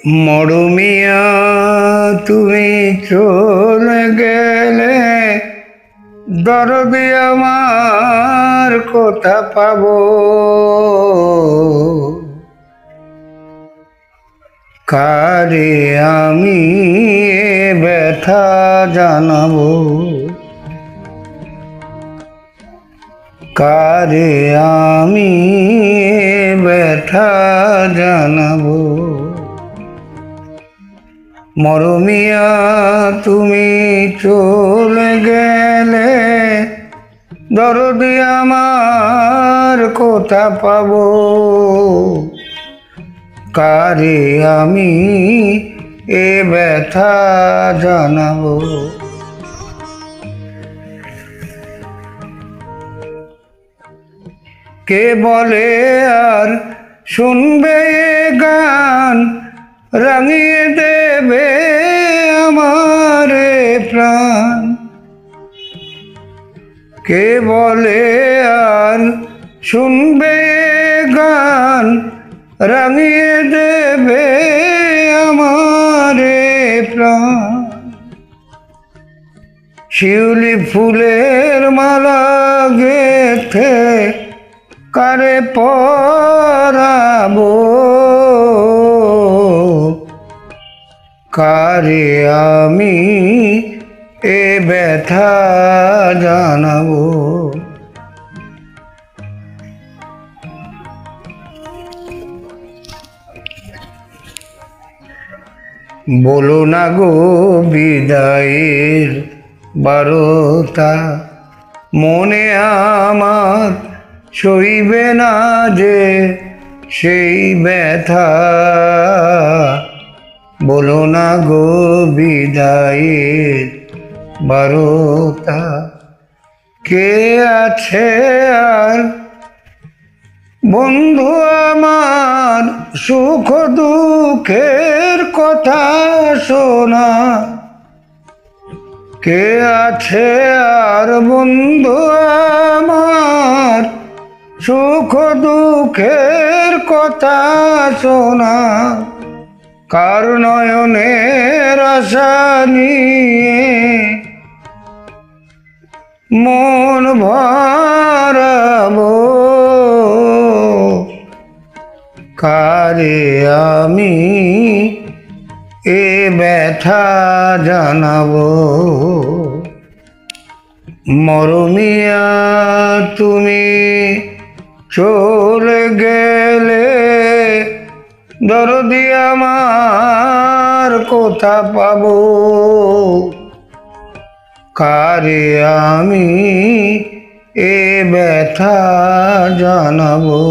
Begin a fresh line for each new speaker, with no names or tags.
মরমিয়া তুমি চলে গেলে দরদি আমার কোথা পাবো। কারে আমি এ ব্যথা জানাবো, কারে আমি এ ব্যথা জানাবো। মরমিয়া তুমি চলে গেলে দরদি আমার কোথা পাবো। কারে আমি এ ব্যথা জানাবো। কে বলে আর শুনবে গান, রাঙিয়ে দেবে আমার প্রাণ। কে বলে আর শুনবে গান, রাঙিয়ে দেবে আমার প্রাণ। শিউলি ফুলের মালা গেথে কারে পরাবো, কারে আমি এ ব্যথা জানাবো। বলো না গো বিদায়ের বারতা, মনে আমার সইবে না যে সেই ব্যথা। বলো না গো বিদায়ের বারতা, কে আছে আর বন্ধু আমার সুখ দুঃখের কথা শোনা। কে আছে আর বন্ধু আমার সুখ দুঃখের কথা শোনা। কার নয়নের আশা নিয়ে মন ভরাবো, কারে আমি এ ব্যথা জানাবো। মরমিয়া তুমি চলে গেলে দরদি আমার কোথা পাবো। কারে আমি এ ব্যথা জানাবো।